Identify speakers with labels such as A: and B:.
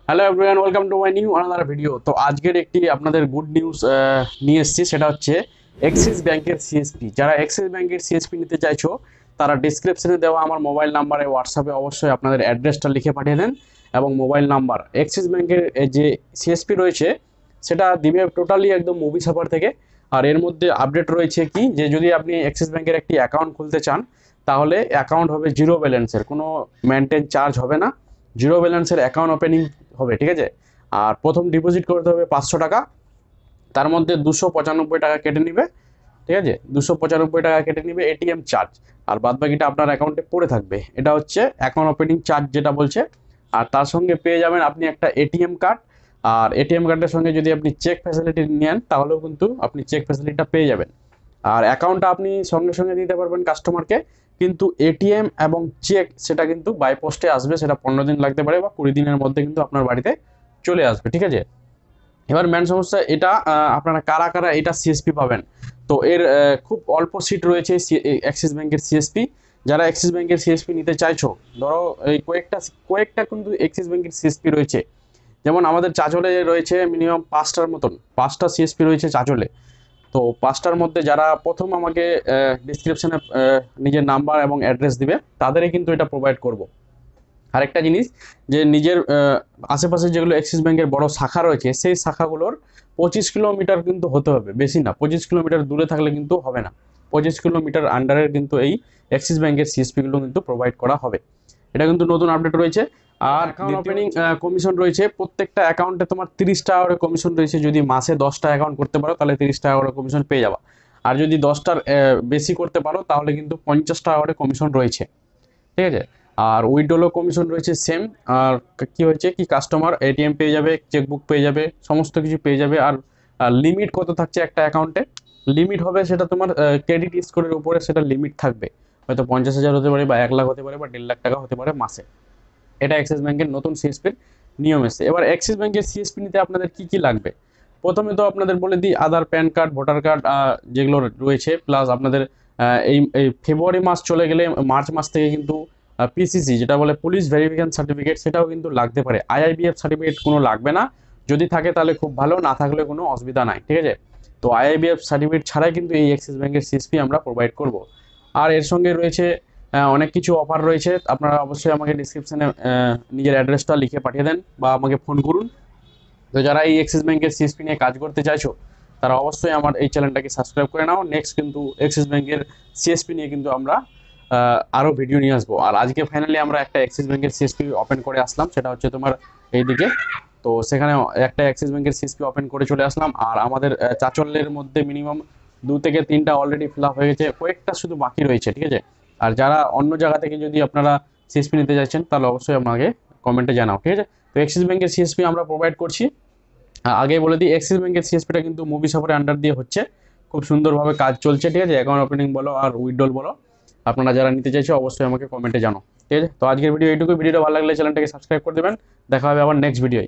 A: Hello everyone, welcome to my new another video. তো আজকের একটি আপনাদের গুড নিউজ নিয়ে এসেছি, সেটা হচ্ছে এক্সিস ব্যাংকের সিএসপি। যারা এক্সিস ব্যাংকের সিএসপি নিতে চাইছো তারা ডিসক্রিপশনে দেওয়া আমার মোবাইল নাম্বারে হোয়াটসঅ্যাপে অবশ্যই আপনাদের অ্যাড্রেসটা লিখে পাঠিয়ে দেন এবং মোবাইল নাম্বার। এক্সিস ব্যাংকের যে সিএসপি রয়েছে সেটা দিবে টোটালি একদম মুভি সাফার থেকে। আর এর মধ্যে আপডেট রয়েছে কি, যে যদি আপনি এক্সিস ব্যাংকের একটি অ্যাকাউন্ট খুলতে চান তাহলে অ্যাকাউন্ট হবে জিরো ব্যালেন্সের, কোনো মেনটেন চার্জ হবে না, জিরো ব্যালেন্সের অ্যাকাউন্ট ওপেনিং হবে, ঠিক আছে। আর প্রথম ডিপোজিট করতে হবে 500 টাকা, তার মধ্যে 295 টাকা কেটে নিবে, ঠিক আছে। 295 টাকা কেটে নিবে এটিএম চার্জ, আর বাদ বাকিটা আপনার অ্যাকাউন্টে পড়ে থাকবে। এটা হচ্ছে অ্যাকাউন্ট ওপেনিং চার্জ যেটা বলছে। আর তার সঙ্গে পেয়ে যাবেন আপনি একটা এটিএম কার্ড, আর এটিএম কার্ডের সঙ্গে যদি আপনি চেক ফ্যাসিলিটি নেন তাহলেও কিন্তু আপনি চেক ফ্যাসিলিটিটা পেয়ে যাবেন। আর অ্যাকাউন্টটা আপনি সঙ্গে সঙ্গে দিতে পারবেন কাস্টমারকে, কিন্তু এটিএম এবং চেক সেটা কিন্তু বাই পোস্টে আসবে, সেটা 15 দিন লাগতে পারে বা 20 দিনের মধ্যে কিন্তু আপনার বাড়িতে চলে আসবে, ঠিক আছে। এবার মেন সমস্যা এটা, আপনারা কারা কারা এটা সিএসপি পাবেন। তো এর খুব অল্প সিট রয়েছে অ্যাক্সিস ব্যাংকের সিএসপি। যারা অ্যাক্সিস ব্যাংকের সিএসপি নিতে চাইছো, ধরো এই কয়েকটা কয়েকটা কিন্তু অ্যাক্সিস ব্যাংকের সিএসপি রয়েছে। যেমন আমাদের চাচলে রয়েছে মিনিমাম 5টার মতন, 5টা সিএসপি রয়েছে চাচলে। তো 5টার মধ্যে যারা প্রথম আমাকে ডিসক্রিপশনে নিজের নাম্বার এবং অ্যাড্রেস দিবে তাদেরই কিন্তু এটা প্রোভাইড করব। আরেকটা জিনিস, যে নিজের আশেপাশে যেগুলো অ্যাক্সিস ব্যাংকের বড় শাখা রয়েছে সেই শাখাগুলোর 25 কিলোমিটার কিন্তু হতে হবে, বেশি না। 25 কিলোমিটার দূরে থাকলে কিন্তু হবে না। 25 কিলোমিটার আন্ডারের কিন্তু এই অ্যাক্সিস ব্যাংকের সিএসপিগুলো কিন্তু প্রোভাইড করা হবে। এটা কিন্তু নতুন আপডেট রয়েছে। আর অ্যাকাউন্ট ওপেনিং কমিশন রয়েছে, প্রত্যেকটা অ্যাকাউন্টে তোমার 30 টাকা করে কমিশন রয়েছে। যদি মাসে 10টা অ্যাকাউন্ট করতে পারো তাহলে 30 টাকা করে কমিশন পেয়ে যাবা। আর যদি 10টার বেশি করতে পারো তাহলে কিন্তু 50 টাকা করে কমিশন রয়েছে, ঠিক আছে। আর উইথড্রলও কমিশন রয়েছে সেম। আর কি হয়েছে কি, কাস্টমার এটিএম পেয়ে যাবে, চেকবুক পেয়ে যাবে, সমস্ত কিছু পেয়ে যাবে। আর লিমিট কত থাকছে একটা অ্যাকাউন্টে, লিমিট হবে সেটা তোমার ক্রেডিট স্কোরের উপরে সেটা লিমিট থাকবে। হয়তো 50,000 হতে পারে বা 1 লাখ হতে পারে বা 1.5 লাখ টাকা হতে পারে মাসে। এটা অ্যাক্সিস ব্যাংকের নতুন সিএসপির নিয়ম এসেছে। এবার অ্যাক্সিস ব্যাংকের সিএসপি নিতে আপনাদের কি কি লাগবে, প্রথমে তো আপনাদের বলে দিই আধার, প্যান কার্ড, ভোটার কার্ড যেগুলো রয়েছে, প্লাস আপনাদের এই ফেব্রুয়ারি মাস চলে গেলে মার্চ মাস থেকে কিন্তু পিসিসি যেটা বলে পুলিশ ভেরিফিকেশন সার্টিফিকেট, সেটাও কিন্তু লাগতে পারে। আইআইবিএফ সার্টিফিকেট কোনো লাগবে না, যদি থাকে তাহলে খুব ভালো, না থাকলে কোনো অসুবিধা নাই, ঠিক আছে। তো আইআইবিএফ সার্টিফিকেট ছাড়াই কিন্তু এই অ্যাক্সিস ব্যাংকের সিএসপি আমরা প্রোভাইড করব। আর এর সঙ্গে রয়েছে অনেক কিছু অফার রয়েছে। আপনারা অবশ্যই আমাকে ডিসক্রিপশনে নিজের অ্যাড্রেসটা লিখে পাঠিয়ে দেন বা আমাকে ফোন করুন। তো যারা এই অ্যাক্সিস ব্যাংকের সিএসপি নিয়ে কাজ করতে চাইছো তারা অবশ্যই আমার এই চ্যানেলটাকে সাবস্ক্রাইব করে নাও। নেক্সট কিন্তু অ্যাক্সিস ব্যাংকের সিএসপি নিয়ে কিন্তু আমরা আরও ভিডিও নিয়ে আসবো। আর আজকে ফাইনালি আমরা একটা অ্যাক্সিস ব্যাংকের সিএসপি ওপেন করে আসলাম, সেটা হচ্ছে তোমার এইদিকে। তো সেখানে একটা অ্যাক্সিস ব্যাংকের সিএসপি ওপেন করে চলে আসলাম। আর আমাদের চাচলের মধ্যে মিনিমাম 2 থেকে 3টা অলরেডি ফিল আপ হয়ে গেছে, কয়েকটা শুধু বাকি রয়েছে, ঠিক আছে। আর যারা অন্য জায়গা থেকে যদি আপনারা সিএসপি নিতে চাইছেন তাহলে অবশ্যই আমাকে কমেন্টে জানাও, ঠিক আছে। তো অ্যাক্সিস ব্যাংকের সিএসপি আমরা প্রোভাইড করছি। আগে বলে দিই, অ্যাক্সিস ব্যাংকের সিএসপিটা কিন্তু মুভি সাফারের আন্ডার দিয়ে হচ্ছে, খুব সুন্দরভাবে কাজ চলছে, ঠিক আছে। অ্যাকাউন্ট ওপেনিং বলো আর উইথড্রল বলো, আপনারা যারা নিতে চাইছো অবশ্যই আমাকে কমেন্টে জানাও, ঠিক আছে। তো আজকের ভিডিও এইটুকু। ভিডিওটা ভালো লাগলে চ্যানেলটাকে সাবস্ক্রাইব করে দেবেন। দেখা হবে আবার নেক্সট ভিডিওয়।